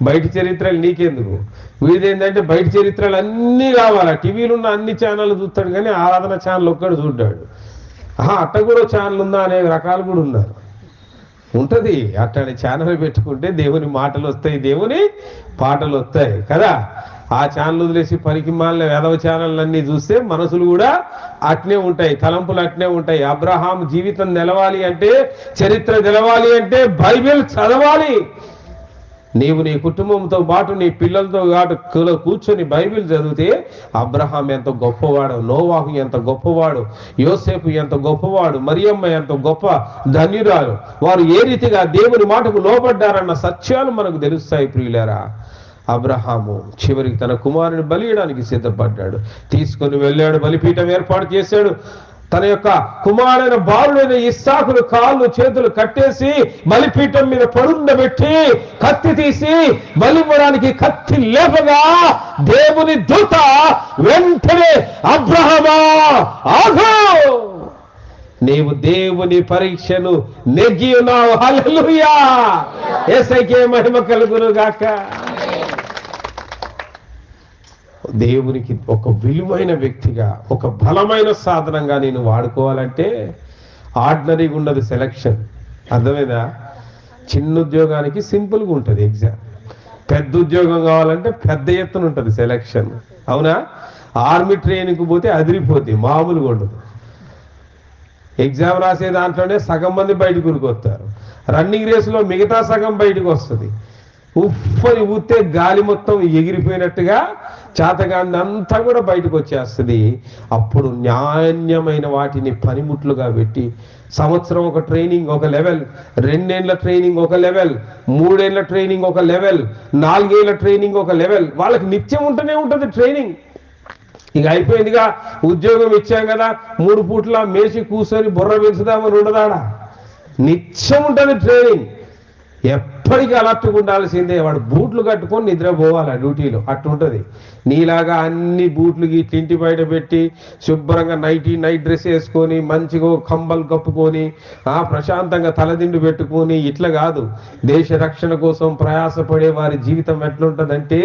బయట చరిత్రలు నీకెందుకు? వీడేంటంటే బయట చరిత్రలు అన్నీ కావాలా. టీవీలో ఉన్న అన్ని ఛానళ్ళు చూస్తాడు కానీ ఆరాధన ఛానల్ ఒక్కడు చూడ్డాడు. అట్ట కూడా ఛానల్ ఉందా అనే రకాలు కూడా ఉన్నారు. ఉంటుంది అట్టని ఛానల్ పెట్టుకుంటే దేవుని మాటలు వస్తాయి, దేవుని పాటలు వస్తాయి కదా. ఆ ఛానల్ వదిలేసి పనికి మాలిన వేదవ ఛానళ్ళన్నీ చూస్తే మనసులు కూడా అట్నే ఉంటాయి, తలంపులు అట్నే ఉంటాయి. అబ్రహాం జీవితం నిలవాలి అంటే, చరిత్ర నిలవాలి అంటే బైబిల్ చదవాలి. నీవు నీ కుటుంబంతో పాటు నీ పిల్లలతో పాటు కూర్చొని బైబిల్ చదివితే అబ్రహాం ఎంత గొప్పవాడు, నోవాహు ఎంత గొప్పవాడు, యోసేపు ఎంత గొప్పవాడు, మరియమ్మ ఎంత గొప్ప ధన్యురాలు, వారు ఏ రీతిగా దేవుని మాటకు లోబడ్డారన్న సత్యాలు మనకు తెలుస్తాయి ప్రియులారా. అబ్రహాము చివరికి తన కుమారుని బలియడానికి సిద్ధపడ్డాడు, తీసుకొని వెళ్ళాడు, బలిపీఠం ఏర్పాటు చేశాడు. తన యొక్క కుమారుడైన బాలుడైన ఇస్సాకును కాళ్ళు చేతులు కట్టేసి బలిపీఠం మీద పడుండబెట్టి కత్తి తీసి బలివ్వడానికి కత్తి లేపగా దేవుని దూత వెంటనే అబ్రహమా ఆగు, నీవు దేవుని పరీక్షను నెగ్గి ఉన్నావు. హల్లెలూయా, యేసయ్యకే మహిమ కలుగును గాక. దేవునికి ఒక విలువైన వ్యక్తిగా, ఒక బలమైన సాధనంగా నేను వాడుకోవాలంటే ఆర్డినరీగా ఉండదు సెలక్షన్. అర్థమైందా? చిన్న ఉద్యోగానికి సింపుల్గా ఉంటుంది ఎగ్జామ్, పెద్ద ఉద్యోగం కావాలంటే పెద్ద ఎత్తున ఉంటుంది సెలక్షన్. అవునా? ఆర్మీ ట్రైనింగ్కి పోతే అదిరిపోద్ది, మామూలుగా ఉండదు. ఎగ్జామ్ రాసే దాంట్లోనే సగం మంది బయటకు ఉరికొస్తారు, రన్నింగ్ రేసులో మిగతా సగం బయటకు వస్తుంది. ఉప్పని ఊతే గాలి మొత్తం ఎగిరిపోయినట్టుగా చేతగాంది అంతా కూడా బయటకు వచ్చేస్తుంది. అప్పుడు నాణ్యమైన వాటిని పనిముట్లుగా పెట్టి సంవత్సరం ఒక ట్రైనింగ్ ఒక లెవెల్, 2 ఏళ్ల ట్రైనింగ్ ఒక లెవెల్, 3 ఏళ్ల ట్రైనింగ్ ఒక లెవెల్, 4 ఏళ్ల ట్రైనింగ్ ఒక లెవెల్. వాళ్ళకి నిత్యం ఉంటూనే ఉంటుంది ట్రైనింగ్. ఇక అయిపోయిందిగా, ఉద్యోగం ఇచ్చాం కదా, 3 పూట్ల మేసి కూర్చొని బుర్ర పెంచుదామని ఉండదాడా? నిత్యం ఉంటుంది ట్రైనింగ్. ఎప్పటికీ అలర్ట్గా ఉండాల్సిందే. వాడు బూట్లు కట్టుకొని నిద్రపోవాలి డ్యూటీలో, అట్టుంటుంది. నీలాగా అన్ని బూట్లు ఇంటి బయట పెట్టి శుభ్రంగా నైట్ డ్రెస్ వేసుకొని మంచిగా కంబలు కప్పుకొని ప్రశాంతంగా తలదిండు పెట్టుకొని ఇట్లా కాదు. దేశ రక్షణ కోసం ప్రయాసపడే వారి జీవితం ఎట్లుంటుందంటే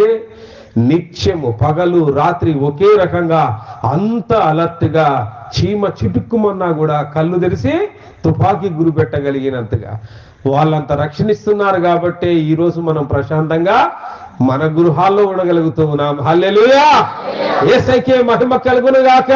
నిత్యము పగలు రాత్రి ఒకే రకంగా అంత అలర్ట్గా, చీమ చిటుక్కుమన్నా కూడా కళ్ళు తెరిసి తుపాకీ గురి పెట్టగలిగినంతగా వాళ్ళంత రక్షణిస్తున్నారు. కాబట్టి ఈరోజు మనం ప్రశాంతంగా మన గృహాల్లో ఉండగలుగుతూ ఉన్నాం. హల్లెలూయా, యేసయ్యకే మహిమ కలుగును గాక.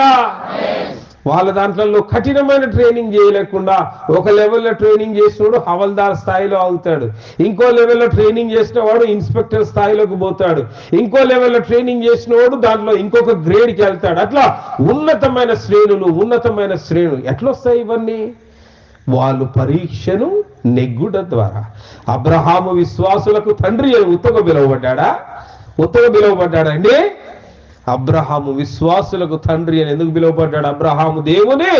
వాళ్ళ దాంట్లో కఠినమైన ట్రైనింగ్ చేయలేకుండా ఒక లెవెల్లో ట్రైనింగ్ చేసినోడు హవల్దార్ స్థాయిలో అవుతాడు, ఇంకో లెవెల్లో ట్రైనింగ్ చేసిన వాడు ఇన్స్పెక్టర్ స్థాయిలోకి పోతాడు, ఇంకో లెవెల్లో ట్రైనింగ్ చేసిన వాడు దాంట్లో ఇంకొక గ్రేడ్కి వెళ్తాడు. అట్లా ఉన్నతమైన శ్రేణులు ఎట్లొస్తాయి ఇవన్నీ? వాళ్ళు పరీక్షను నెగ్గుట ద్వారా. అబ్రహాము విశ్వాసులకు తండ్రి అని ఉత్తగా పిలువబడ్డాడండి. అబ్రహాము విశ్వాసులకు తండ్రి అని ఎందుకు పిలువబడ్డాడు? అబ్రహాము దేవుని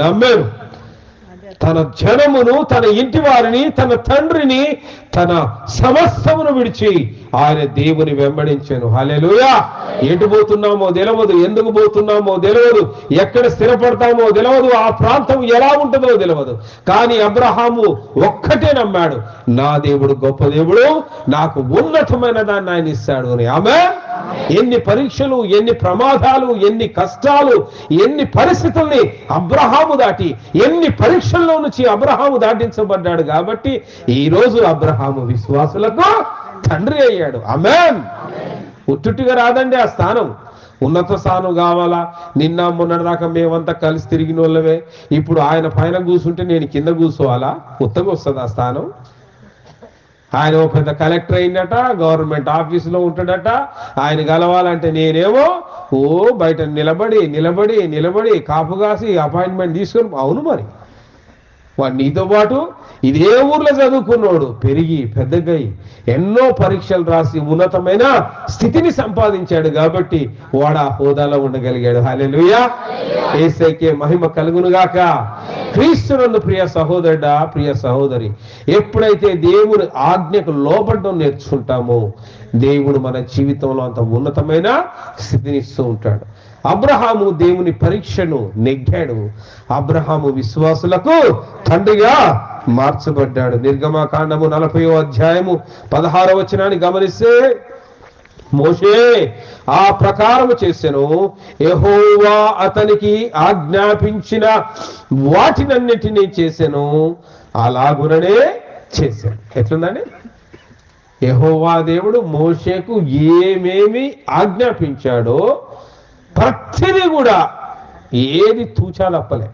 నమ్మాడు. తన జనమును, తన ఇంటి వారిని, తన తండ్రిని, తన సమస్తమును విడిచి ఆయన దేవుని వెంబడించాను. హల్లెలూయా. ఎటు పోతున్నామో తెలియదు, ఎందుకు పోతున్నామో తెలియదు, ఎక్కడ స్థిరపడతామో తెలియదు, ఆ ప్రాంతం ఎలా ఉంటుందో తెలియదు. కానీ అబ్రహాము ఒక్కటే నమ్మాడు, నా దేవుడు గొప్ప దేవుడు, నాకు ఉన్నతమైన దాన్ని ఆయన ఇస్తాడు అని. ఆమేన్. ఎన్ని పరీక్షలు, ఎన్ని ప్రమాదాలు, ఎన్ని కష్టాలు, ఎన్ని పరిస్థితుల్ని అబ్రహాము దాటి, ఎన్ని పరీక్షల్లో నుంచి అబ్రహాము దాటించబడ్డాడు. కాబట్టి ఈ రోజు అబ్రహాము విశ్వాసులకు తండ్రి అయ్యాడు. ఆమేన్. ఉట్టుగా రాదండి ఆ స్థానం. ఉన్నత స్థానం కావాలా? నిన్న మొన్నటిదాకా మేమంతా కలిసి తిరిగిన వాళ్ళమే. ఇప్పుడు ఆయన పైన కూర్చుంటే నేను కింద కూర్చోవాలా? ఉత్తగా వస్తుంది ఆ స్థానం? ఆయన ఒక పెద్ద కలెక్టర్ అయిందట, గవర్నమెంట్ ఆఫీసులో ఉంటాడట. ఆయన కలవాలంటే నేనేమో బయట నిలబడి కాపు కాసి అపాయింట్మెంట్ తీసుకొని. అవును, మరి వాడు నీతో పాటు ఇదే ఊర్లో చదువుకున్నాడు, పెరిగి పెద్దగా ఎన్నో పరీక్షలు రాసి ఉన్నతమైన స్థితిని సంపాదించాడు. కాబట్టి వాడు ఆ హోదాలో ఉండగలిగాడు. హల్లెలూయా, యేసయ్యకే మహిమ కలుగునుగాక. క్రీస్తునందు ప్రియ సహోదరుడా, ప్రియ సహోదరి, ఎప్పుడైతే దేవుని ఆజ్ఞకు లోబడడం నేర్చుకుంటామో దేవుడు మన జీవితంలో అంత ఉన్నతమైన స్థితిని ఇస్తూ ఉంటాడు. అబ్రహాము దేవుని పరీక్షను నెగ్గాడు. అబ్రహాము విశ్వాసులకు తండ్రిగా మార్చబడ్డాడు. నిర్గమకాండము 40వ అధ్యాయము 16వ వచనాన్ని గమనిస్తే, మోషే ఆ ప్రకారం చేసెను. యెహోవా అతనికి ఆజ్ఞాపించిన వాటినన్నిటినీ చేసెను, అలాగుననే చేశాను. ఎట్లుందండి? యెహోవా దేవుడు మోషేకు ఏమేమి ఆజ్ఞాపించాడో ప్రతిదీ కూడా ఏది తూచా తప్పలే.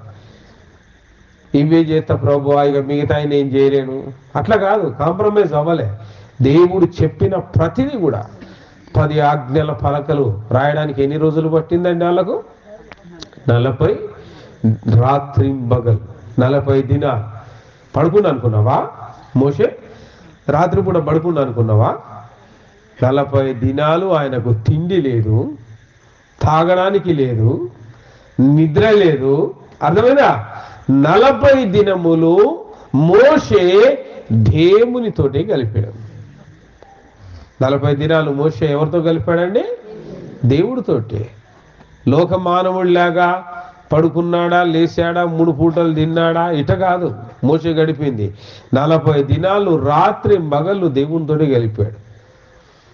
ఇవే చేస్తా ప్రభు, ఇక మిగతా నేను చేయలేను అట్లా కాదు, కాంప్రమైజ్ అవ్వలే. దేవుడు చెప్పిన ప్రతిదీ కూడా 10 ఆజ్ఞల పలకలు రాయడానికి ఎన్ని రోజులు పట్టిందండి వాళ్ళకు? 40 రాత్రింబగలు 40 దినాలు. పడుకుండా అనుకున్నావా మోషే? రాత్రి పూట పడుకుండా అనుకున్నావా? 40 దినాలు ఆయనకు తిండి లేదు, తాగడానికి లేదు, నిద్ర లేదు. అర్థమైందా? 40 దినములు మోషే దేవునితోటి గలిపాడు. 40 దినాలు మోషే ఎవరితో గలిపాడండి? దేవుడితోటి. లోక మానవుడిలాగా పడుకున్నాడా, లేచాడా, 3 పూటలు తిన్నాడా, ఇట కాదు. మోషే గడిపింది 40 దినాలు రాత్రి మగళ్ళు దేవునితోటి గలిపాడు.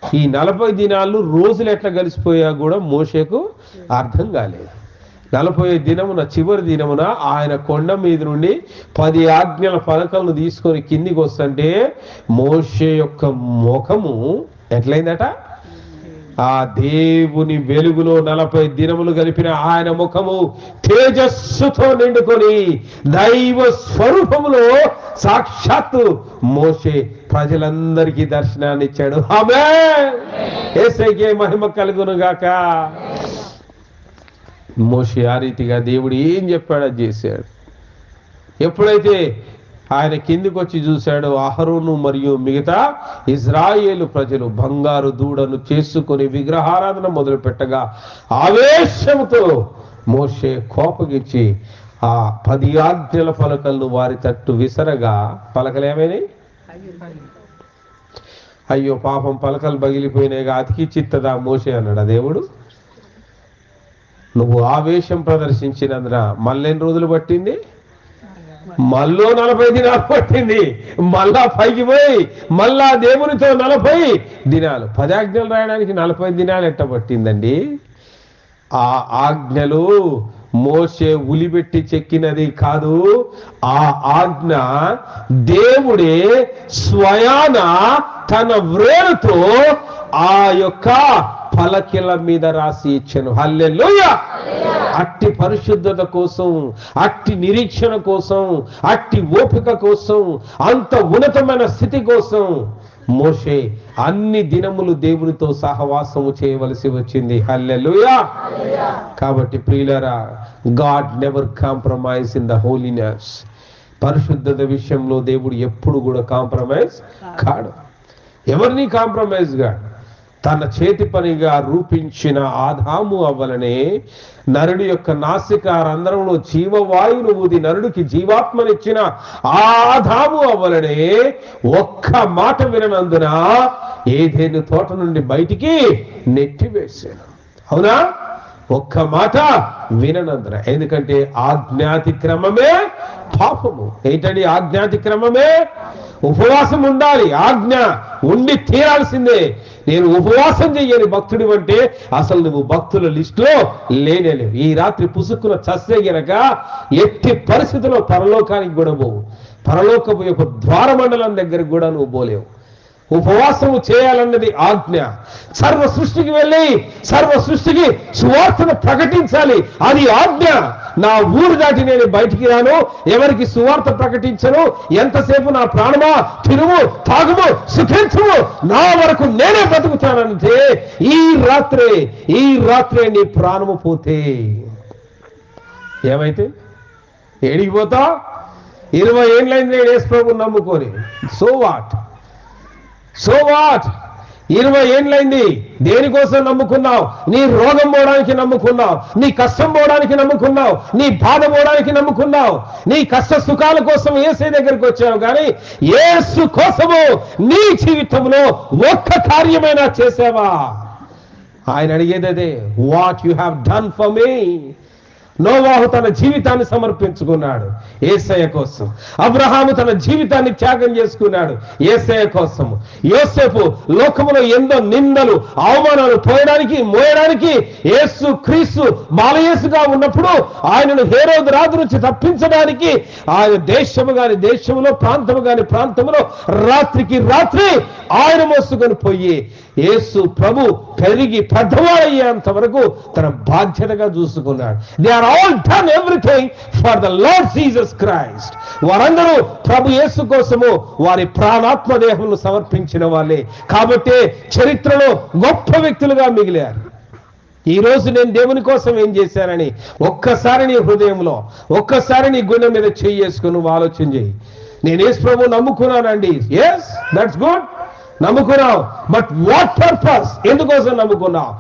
ఈ 40 దినాలు రోజులు ఎట్లా గలిసిపోయా కూడా మోషేకు అర్థం కాలేదు. 40 దినమున చివరి దినమున ఆయన కొండ మీద నుండి 10 ఆజ్ఞల పలకలను తీసుకొని కిందికి వస్తుంటే మోషే యొక్క ముఖము ఎట్లయిందట? ఆ దేవుని వెలుగులో 40 దినములు గలిపిన ఆయన ముఖము తేజస్సుతో నిండుకొని దైవ స్వరూపములో సాక్షాత్తు మోషే ప్రజలందరికీ దర్శనాన్ని ఇచ్చాడు. ఆమేన్. యేసయ్యకే మహిమ కలుగును గాక. మోషే ఆ రీతిగా దేవుడు ఏం చెప్పాడో అది చేశాడు. ఎప్పుడైతే ఆయన కిందికి వచ్చి చూశాడో అహరోను మరియు మిగతా ఇజ్రాయేలు ప్రజలు బంగారు దూడను చేసుకొని విగ్రహారాధన మొదలు పెట్టగా ఆవేశంతో మోషే కోపగించి ఆ 10 ఆజ్ఞల పలకలను వారి తట్టు విసరగా పలకలు ఏమైనాయి? అయ్యో పాపం, పలకలు పగిలిపోయినాయిగా, అతికి చిత్తదా మోషే అన్నాడు దేవుడు. నువ్వు ఆవేశం ప్రదర్శించినందున మళ్ళెన్ని రోజులు పట్టింది? మళ్ళీ 40 దినాలు పట్టింది. మళ్ళా పైకి పోయి మళ్ళా దేవునితో 40 దినాలు. 10 ఆజ్ఞలు రాయడానికి 40 దినాలు ఎట్ట పట్టిందండి? ఆ ఆజ్ఞలు మోషే ఉలిపెట్టి చెక్కినది కాదు. ఆ ఆజ్ఞ దేవుడే స్వయాన తన వ్రేలుతో ఆ యొక్క పలకల మీద రాసి ఇచ్చాను. హల్లెలూయా. అట్టి పరిశుద్ధత కోసం, అట్టి నిరీక్షణ కోసం, అట్టి ఓపిక కోసం, అంత ఉన్నతమైన స్థితి కోసం మోషే అన్ని దినములు దేవునితో సహవాసము చేయవలసి వచ్చింది. హల్లెలూయా. కాబట్టి ప్రియులారా, God never compromise in the holiness. పరిశుద్ధత విషయంలో దేవుడు ఎప్పుడు కూడా కాంప్రమైజ్ కాడు. ఎవరిని కాంప్రమైజ్ కాడు. తన చేతి పనిగా రూపించిన ఆదాము అవ్వలనే నరుడి యొక్క నాసిక రంధ్రంలో జీవవాయువును ఊది నరుడికి జీవాత్మనిచ్చిన ఆదాము అవ్వలనే ఒక్క మాట విననందున ఏదైనా తోట నుండి బయటికి నెట్టివేశాను. అవునా? ఒక్క మాట విననందున. ఎందుకంటే ఆజ్ఞాతిక్రమమే పాపము. ఏంటండి ఆజ్ఞాతిక్రమమే? ఉపవాసం ఉండాలి. ఆజ్ఞ ఉండి తీరాల్సిందే. నేను ఉపవాసం చెయ్యని భక్తుడి అంటే అసలు నువ్వు భక్తుల లిస్టులో లేనేలేవు. ఈ రాత్రి పుసుక్కున చస్తే గనక ఎట్టి పరిస్థితిలో పరలోకానికి కూడా పోవు. పరలోకపు యొక్క ద్వారమండలం దగ్గరికి కూడా నువ్వు పోలేవు. ఉపవాసము చేయాలన్నది ఆజ్ఞ. సర్వ సృష్టికి వెళ్ళి సర్వ సృష్టికి సువార్తను ప్రకటించాలి, అది ఆజ్ఞ. నా ఊరు దాటి నేను బయటికి రాను, ఎవరికి సువార్త ప్రకటించను. ఎంతసేపు నా ప్రాణమా తినుము, తాగుము, సుఖించుము, నా వరకు నేనే బతుకుతానంటే ఈ రాత్రే నీ ప్రాణము పోతే ఏమైతే ఏడికి పోతా? 20 ఏళ్ళైంది నేను యేసు ప్రభువుని నమ్ముకొని. So what? 20 ఏళ్ళైంది. దేనికోసం నమ్ముకున్నావు? నీ రోగం పోవడానికి నమ్ముకున్నావు, నీ కష్టం పోవడానికి నమ్ముకున్నావు, నీ బాధ పోవడానికి నమ్ముకున్నావు, నీ కష్ట సుఖాల కోసం యేసు దగ్గరికి వచ్చావు. కానీ యేసు కోసము నీ జీవితంలో ఒక్క కార్యమైనా చేసావా? ఆయన అడిగేది అదే, what you have done for me. నోవాహు తన జీవితాన్ని సమర్పించుకున్నాడు యేసయ్య కోసం. అబ్రహాము తన జీవితాన్ని త్యాగం చేసుకున్నాడు యేసయ్య కోసం. యోసేపు లోకములో ఎన్నో నిందలు అవమానాలు మోయడానికి యేసు క్రీస్తు బాలయేసుగా ఉన్నప్పుడు ఆయనను హేరోదు రాజు నుంచి తప్పించడానికి ఆయన దేశములో ప్రాంతములో రాత్రికి రాత్రి ఆయన మోసుకొని పోయి యేసు ప్రభు పెరిగి పెద్దవాడయ్యేంత వరకు తన బాధ్యతగా చూసుకున్నాడు. They are all done everything for the Lord Jesus Christ. వారందరూ ప్రభు యేసు కోసము వారి ప్రాణాత్మ దేహమును సమర్పించిన వాళ్ళే కాబట్టే చరిత్రలో గొప్ప వ్యక్తులుగా మిగిలారు. ఈ రోజు నేను దేవుని కోసం ఏం చేశానని ఒక్కసారి నీ హృదయంలో, ఒక్కసారి నీ గుండె మీద చేసుకుని నువ్వు ఆలోచన చేయి. నేను యేసు ప్రభు నమ్ముకున్నానండి. ఎస్, దట్స్ గుడ్, నమ్ముకున్నావు. But what purpose? ఎందుకోసం నమ్ముకున్నావు?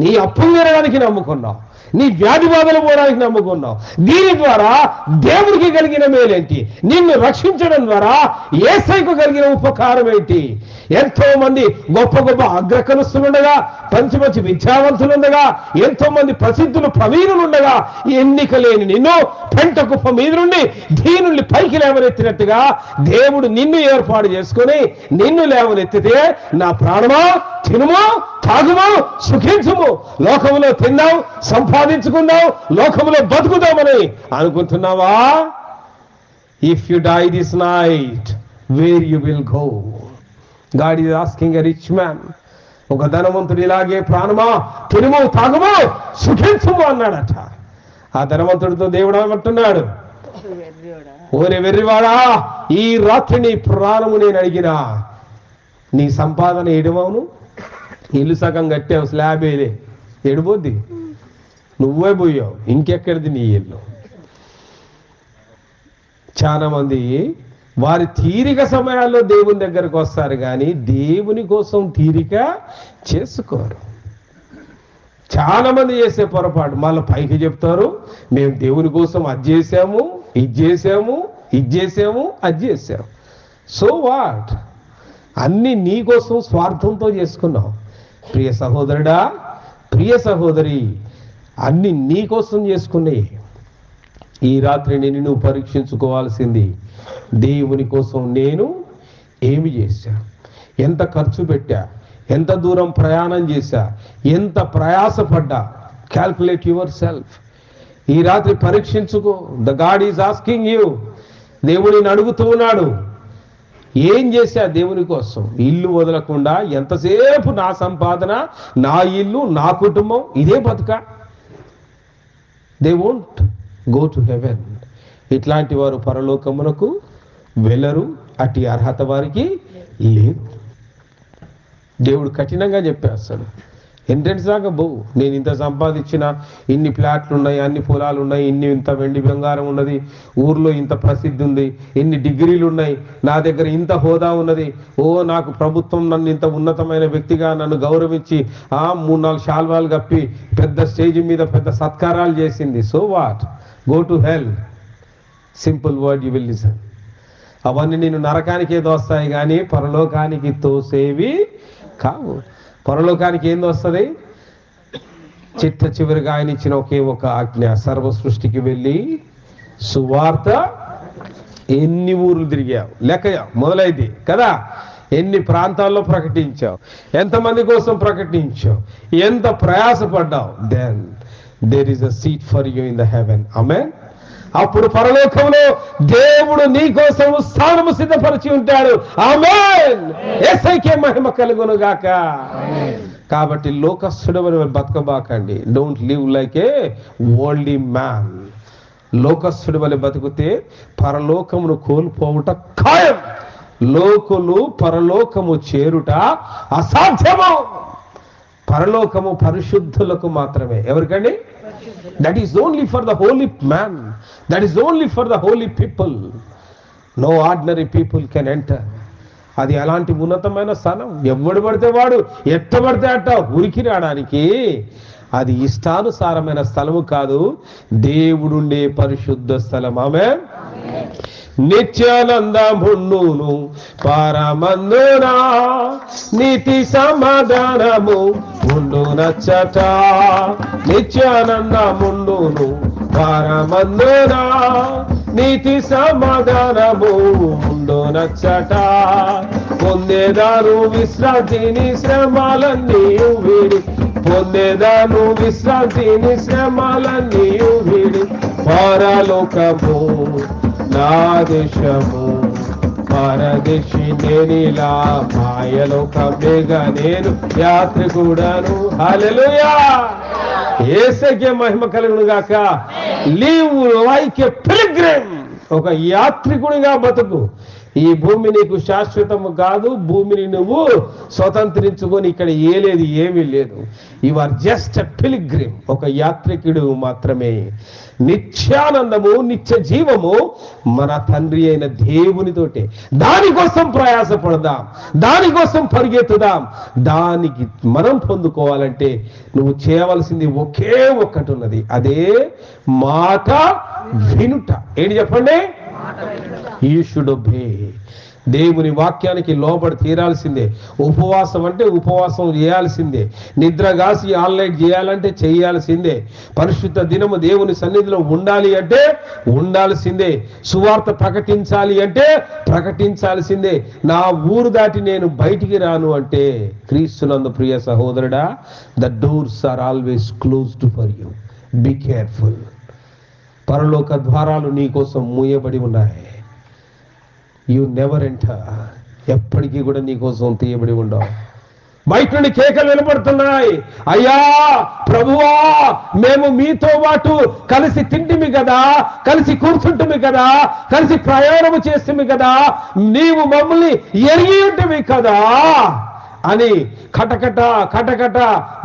నీ అప్పులు తీరడానికి నమ్ముకున్నావు, నీ వ్యాధి బాధలు పోవడానికి నమ్ముకున్నావు. దీని ద్వారా దేవునికి కలిగిన మేలేంటి? నిన్ను రక్షించడం ద్వారా యేసయ్యకు కలిగిన ఉపకారం ఏంటి? ఎంతో మంది గొప్ప గొప్ప అగ్రకనుస్తులుండగా, మంచి విద్యావంతులుండగా, ఎంతో మంది ప్రసిద్ధులు ప్రవీణులుండగా, ఎన్నిక లేని నిన్ను పెంట కుప్ప మీద నుండి దీనుల్ని పైకి లేవనెత్తినట్టుగా దేవుడు నిన్ను ఏర్పాటు చేసుకుని నిన్ను లేవనెత్తితే, నా ప్రాణమా తినుము తాగుము సుఖించుము, లోకములో తిందాం సంపాదించుకుందాం లోకములో బతుకుదామని అనుకుంటున్నావా? If you die this night where you will go? God is asking a rich man. ఒక ధనవంతుడు ఇలాగే ప్రాణమా తినుము తాగుము సుఖించుము అన్నాడట. ఆ ధనవంతుడితో దేవుడు ఏమంటున్నాడు? ఓరే వెర్రివాడా, ఈ రాత్రి నీ ప్రాణము నేను అడిగినా నీ సంపాదన ఏడుమవును? ఇల్లు సగం కట్టావు, స్లాబ్ ఏదే, ఎడిపోద్ది, నువ్వే పోయావు, ఇంకెక్కడిది నీ ఇల్లు? చాలా మంది వారి తీరిక సమయాల్లో దేవుని దగ్గరకు వస్తారు కానీ దేవుని కోసం తీరిక చేసుకోరు. చాలా మంది చేసే పొరపాటు, మళ్ళీ పైకి చెప్తారు మేము దేవుని కోసం అది చేసాము ఇది చేసాము అది చేసాము. So what? అన్ని నీ కోసం స్వార్థంతో చేసుకున్నావు. ప్రియ సహోదరుడా, ప్రియ సహోదరి, అన్ని నీ కోసం చేసుకున్నాయి. ఈ రాత్రి నేను పరీక్షించుకోవాల్సింది, దేవుని కోసం నేను ఏమి చేశా, ఎంత ఖర్చు పెట్టా, ఎంత దూరం ప్రయాణం చేశా, ఎంత ప్రయాసపడ్డా. Calculate your self. ఈ రాత్రి పరీక్షించుకో. The God is asking you. దేవుడిని అడుగుతూ ఉన్నాడు, ఏం చేశా దేవుని కోసం? ఇల్లు వదలకుండా ఎంతసేపు నా సంపాదన, నా ఇల్లు, నా కుటుంబం, ఇదే బతుక? They won't go to heaven. ఇట్లాంటి వారు పరలోకమునకు వెళ్ళరు. అట్టి అర్హత వారికి లేదు. దేవుడు కఠినంగా చెప్పేస్తాడు, ఎంట్రెన్స్ దాకా పోవు. నేను ఇంత సంపాదించిన, ఇన్ని ప్లాట్లు ఉన్నాయి, అన్ని పొలాలు ఉన్నాయి, ఇంత వెండి బంగారం ఉన్నది, ఊర్లో ఇంత ప్రసిద్ధి ఉంది, ఇన్ని డిగ్రీలు ఉన్నాయి, నా దగ్గర ఇంత హోదా ఉన్నది, నాకు ప్రభుత్వం నన్ను ఇంత ఉన్నతమైన వ్యక్తిగా నన్ను గౌరవించి 3-4 శాల్వాలు కప్పి పెద్ద స్టేజ్ మీద పెద్ద సత్కారాలు చేసింది. So what? Go to hell. Simple word, you will listen. అవన్నీ నేను నరకానికి ఏదో వస్తాయి కానీ పరలోకానికి తోసేవి కావు. పరలోకానికి ఏంది వస్తుంది? చివరిగా ఆయన ఇచ్చిన ఒకే ఒక ఆజ్ఞ, సర్వ సృష్టికి వెళ్ళి సువార్త. ఎన్ని ఊర్లు తిరిగావు లెక్క మొదలైంది కదా, ఎన్ని ప్రాంతాల్లో ప్రకటించావు, ఎంతమంది కోసం ప్రకటించావు, ఎంత ప్రయాసపడ్డావు. Then there is a seat for you in the heaven. Amen. అప్పుడు పరలోకంలో దేవుడు నీ కోసం స్థానము సిద్ధపరిచి ఉంటాడు. ఆమేన్. యేసయ్యకే మహిమ కలుగును గాక. కాబట్టి లోకస్తుడు బతకబాకండి. Don't live like a worldly man. లోకస్తుడు వలె బతికితే పరలోకమును కోల్పోవుట ఖాయం. లోకులు పరలోకము చేరుట అసాధ్యము. పరలోకము పరిశుద్ధులకు మాత్రమే. ఎవరికండి? That is only for the holy man. That is only for the holy people. No ordinary people can enter. అది అలాంటి ఉన్నతమైన స్థలం. ఎవడు పడితే వాడు ఎట్ట పడితే అట్ట ఉరికి రావడానికి అది ఇష్టానుసారమైన స్థలము కాదు, దేవుడుండే పరిశుద్ధ స్థలం. ఆమేన్. నిత్యానందముండును పరమందున, నీతి సమాధానము ఉండు నచ్చట. నిత్యానందముండును పరమందున నీతి సమాధానము ఉండునచ్చట. పొందేదాను విశ్రాంతిని శ్రమలన్నీ వీడి, పొందేదాను విశ్రాంతిని శ్రమలన్నీ వీడి, పరలోకము నా దేశము పరదేశి నేనిలా మాయలోకమేగా నేను యాత్రికుడను. హల్లెలూయా, యేసుకే మహిమ కలుగును గాక. లివ్ లైక్ ఎ పిల్గ్రిమ్, ఒక యాత్రికుడిగా బతుకు. ఈ భూమి నీకు శాశ్వతము కాదు. భూమిని నువ్వు స్వతంత్రించుకొని ఇక్కడ ఏలేదు, ఏమీ లేదు. You are just a pilgrim, ఒక యాత్రికుడు మాత్రమే. నిత్యానందము నిత్య జీవము మన తండ్రి అయిన దేవునితోటే. దానికోసం ప్రయాసపడదాం, దానికోసం పరిగెత్తుదాం. దానికి మనం పొందుకోవాలంటే నువ్వు చేయవలసింది ఒకే ఒక్కటి ఉన్నది, అదే మాట వినుట. ఏంటి చెప్పండి? You should obey. దేవుని వాక్యానికి లోబడి తీరాల్సిందే. ఉపవాసం అంటే ఉపవాసం చేయాల్సిందే. నిద్రగాసి ఆన్లైన్ చేయాలంటే చేయాల్సిందే. పరిశుద్ధ దినము దేవుని సన్నిధిలో ఉండాలి అంటే ఉండాల్సిందే. సువార్త ప్రకటించాలి అంటే ప్రకటించాల్సిందే. నా ఊరు దాటి నేను బయటికి రాను అంటే, క్రీస్తునందు ప్రియ సహోదరుడా, the doors are always closed for you. Be careful. పరలోక ద్వారాలు నీ కోసం మూయబడి ఉన్నాయి. You never enter. ఎప్పటికీ కూడా నీ కోసం తీయబడి ఉండవు. బయట నుండి కేకలు వినపడుతున్నాయి, అయ్యా ప్రభువా మేము మీతో పాటు కలిసి తింటిమి కదా, కలిసి కూర్చుంటిమి కదా, కలిసి ప్రయాణము చేస్తుంది కదా, నీవు మమ్మల్ని ఎరిగి ఉంటివి కదా అని కటకట కటకట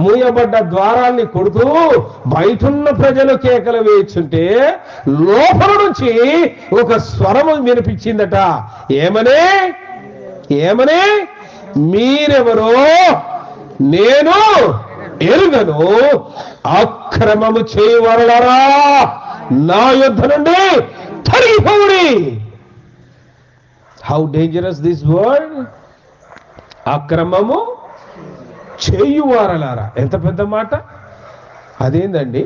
మూయబడ్డ ద్వారాల్ని కొడుతూ బయటున్న ప్రజలు కేకలు వేయించుంటే లోపల నుంచి ఒక స్వరము వినిపించిందట. ఏమని? ఏమని? మీరెవరో నేను ఎరుగను, అక్రమము చేయవలరా నా యుద్ధ నుండి తొలగిపోవుడి. How dangerous this word. అక్రమము చేయువారలారా, ఎంత పెద్ద మాట. అదేందండి,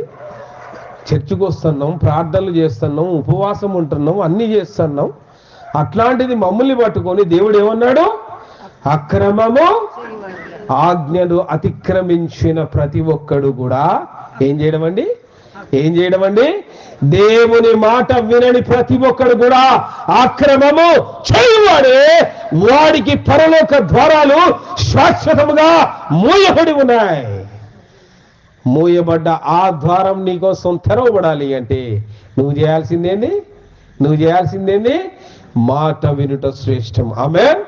చర్చికి వస్తున్నాం, ప్రార్థనలు చేస్తున్నాం, ఉపవాసం ఉంటున్నాం, అన్ని చేస్తున్నాం, అట్లాంటిది మమ్మల్ని పట్టుకొని దేవుడు ఏమన్నాడు? అక్రమము ఆజ్ఞలు అతిక్రమించిన ప్రతి ఒక్కడు కూడా ఏం చేయడం అండి? ఏం చేయడం అండి? దేవుని మాట వినని ప్రతి ఒక్కడు కూడా అక్రమము చేయువాడే, వాడికి పరలోక ద్వారాలు శాశ్వతముగా మూయబడి ఉన్నాయి. మూయబడ్డ ఆ ద్వారం నీకోసం తెరవబడాలి అంటే నువ్వు చేయాల్సిందేంది? నువ్వు చేయాల్సిందేంది? మాట వినుట శ్రేష్టం. ఆమేన్.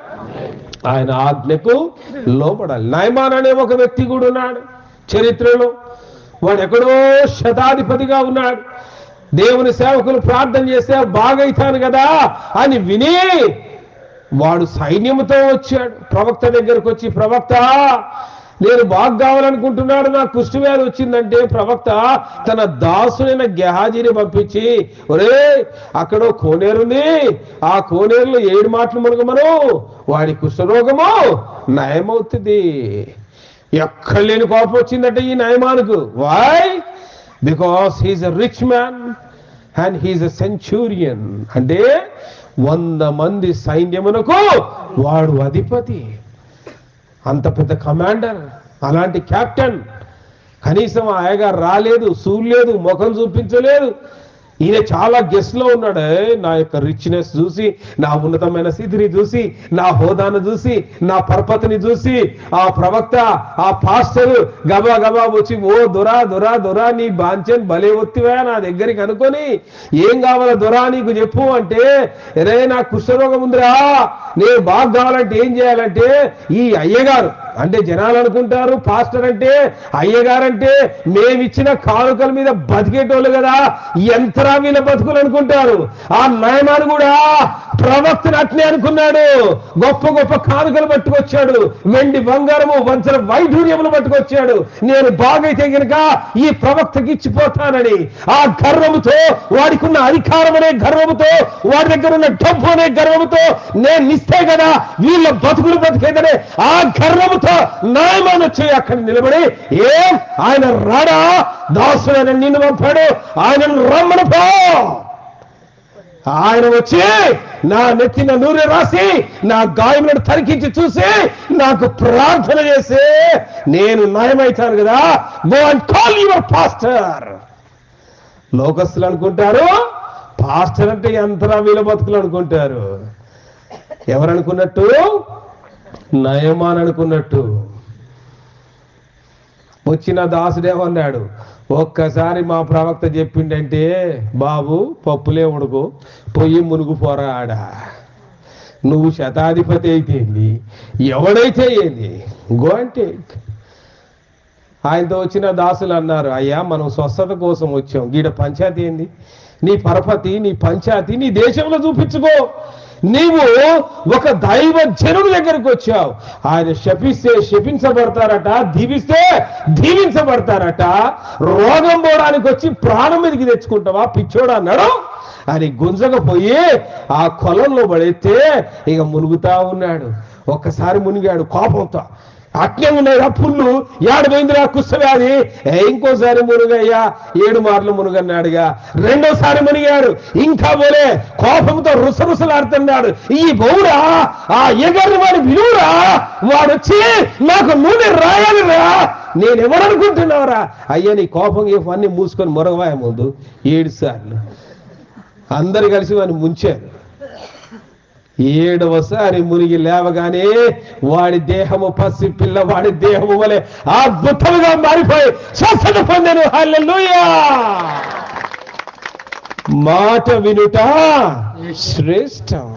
ఆయన ఆజ్ఞకు లోబడాలి. నయమాన్ అనే ఒక వ్యక్తి కూడా ఉన్నాడు చరిత్రలో. వాడు ఎక్కడో శతాధిపతిగా ఉన్నాడు. దేవుని సేవకులు ప్రార్థన చేస్తే బాగైతాను కదా అని విని వాడు సైన్యంతో వచ్చాడు ప్రవక్త దగ్గరకు వచ్చి, ప్రవక్త నేను బాగు కావాలనుకుంటున్నాడు, నాకు కుష్ఠవ్యాధి వచ్చిందంటే ప్రవక్త తన దాసునైన గెహాజీని పంపించి, ఒరే అక్కడో కోనేరుంది, ఆ కోనేరులో 7 మాటలు మునగమను, వాడి కుష్ఠరోగము నయమవుతుంది. ఎక్కడ లేని కోపం వచ్చిందట ఈ నయమానుకు. Why? Because he is a rich man and he is a centurion. అంటే 100 మంది సైన్యమునకు వాడు అధిపతి. అంత పెద్ద కమాండర్, అలాంటి కెప్టెన్. కనీసం ఆయగారు రాలేదు, చూడలేదు, ముఖం చూపించలేదు. ఈయన చాలా గెస్ట్ లో ఉన్నాడు. నా యొక్క రిచ్నెస్ చూసి, నా ఉన్నతమైన స్థితిని చూసి, నా హోదాను చూసి, నా పరపతిని చూసి ఆ ప్రవక్త, ఆ పాస్టర్ గబా గబా వచ్చి, ఓ దొరా దొరా దొరా నీ బాంచన్ భలే ఒత్తివా నా దగ్గరికి అనుకొని, ఏం కావాలా దొరా నీకు చెప్పు అంటే, ఎరే నా కుష్ఠరోగం ఉందిరా, నేను బాగా కావాలంటే ఏం చేయాలంటే, ఈ అయ్యగారు అంటే జనాలు అనుకుంటారు పాస్టర్ అంటే అయ్యగారంటే మేమిచ్చిన కానుకల మీద బతికేటోళ్ళు కదా, ఎంతరా వీళ్ళ బతుకులు అనుకుంటారు. ఆ నయమాను కూడా ప్రవక్తను అట్నే అనుకున్నాడు. గొప్ప గొప్ప కానుకలు పట్టుకొచ్చాడు, వెండి బంగారము వజ్ర వైఢూర్యములు పట్టుకొచ్చాడు. నేను బాగైతే గనుక ఈ ప్రవక్తకి ఇచ్చిపోతానని ఆ గర్వముతో, వాడికున్న అధికారం అనే గర్వముతో, వాడి దగ్గర ఉన్న డబ్బు అనే గర్వముతో, నేను ఇస్తే కదా వీళ్ళ బతుకులు బతికేదనే ఆ గర్వముతో నాయమాన్ వచ్చి అక్కడ నిలబడి, ఆయన రాడా, దాసుడైన నిన్ను పంపాడు, ఆయనను రమ్మను పో. ఆయన వచ్చి నా నెత్తిన నూనె రాసి నా గాయములను తరికించి చూసి నాకు ప్రార్థన చేసి నేను నయమైతాను కదా. Go and call your pastor. లోకస్తులు అనుకుంటారు పాస్టర్ అంటే ఎంతరా వీళ్ళ బతుకులు అనుకుంటారు. ఎవరనుకున్నట్టు? నయమాన్ అనుకున్నట్టు. వచ్చిన దాసుడేమన్నాడు, ఒక్కసారి మా ప్రవక్త చెప్పిండంటే బాబు పప్పులే ఉడుకు, పొయ్యి మునుగుపోరా ఆడ. నువ్వు శతాధిపతి అయితే ఏంది, ఎవడైతే ఏంది, గో అంటే. ఆయనతో వచ్చిన దాసులు అన్నారు, అయ్యా మనం స్వస్థత కోసం వచ్చాం, గీడ పంచాయతీ ఏంది, నీ పరపతి నీ పంచాయతీ నీ దేశంలో చూపించుకో. నీవు ఒక దైవ జనుడి దగ్గరికి వచ్చావు, ఆయన శపిస్తే శపించబడతారట, దీవిస్తే దీవించబడతారట. రోగం పోవడానికి వచ్చి ప్రాణం మీదకి తెచ్చుకుంటావా పిచ్చోడా అన్నాడు. అని గుంజకపోయి ఆ కొలంలో పడేస్తే ఇక మునుగుతా ఉన్నాడు. ఒక్కసారి మునిగాడు కోపంతో, అట్నే ఉన్నాయిరా పుల్లు, ఏడబోయిందిరా కుష్ఠవ్యాధి. ఇంకోసారి మునుగయ్యా, 7 మార్లు మునుగన్నాడుగా. రెండోసారి మునిగాడు, ఇంకా పోలే, కోపంతో రుసరుసలాడుతున్నాడు. ఈ బౌరా ఆ ఎగర్ని వాడు విలువరా, వాడొచ్చి నాకు నూనె రాయాలిరా, నేనెవరనుకుంటున్నావురా. అయ్యా నీ కోపం అన్ని మూసుకొని మొరగవాయ ముందు 7 సార్లు అందరు కలిసి వాడిని ముంచారు. 7వసారి మునిగి లేవగానే వాడి దేహము పసి పిల్లవాడి దేహము వలె అద్భుతంగా మారిపోయి స్వస్థత పొందెను. హల్లెలూయా. మాట వినుట శ్రేష్టం.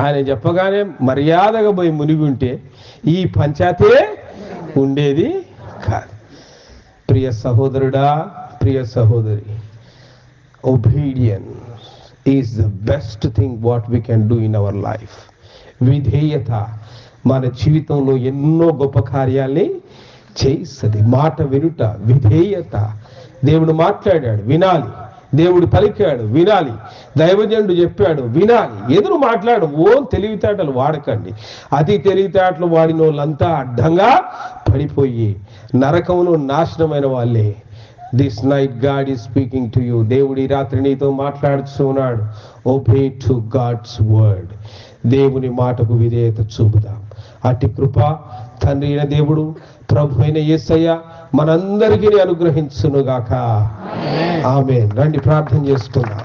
ఆయన చెప్పగానే మర్యాదగా పోయి మునిగి ఉంటే ఈ పంచాయతీ ఉండేది కాదు. ప్రియ సహోదరుడా, ప్రియ సహోదరి, obedience is the best thing what we can do in our life. విధేయత మన జీవితంలో ఎన్నో గొప్ప కార్యాల్ని చేయిస్తుంది. మాట వినుట, విధేయత. దేవుడు మాట్లాడాడు వినాలి, దేవుడు పలికాడు వినాలి, దైవజనుడు చెప్పాడు వినాలి. ఎదురు మాట్లాడు, తెలివితేటలు వాడకండి. అతి తెలివితేటలు వాడిన వాళ్ళంతా అడ్డంగా పడిపోయి నరకమును నాశనమైన వాళ్ళే. This night God is speaking to you. దేవుడి రాత్రి నీతో మాట్లాడుతున్నాడు. Obey to God's word. దేవుని మాటకు విధేయత చూపుదాం. అట్టి కృప తండ్రి అయిన దేవుడు, ప్రభు అయిన యేసయ్య మనందరికీ అనుగ్రహించునుగాక. ఆమేన్. రండి ప్రార్థన చేసుకుందాం.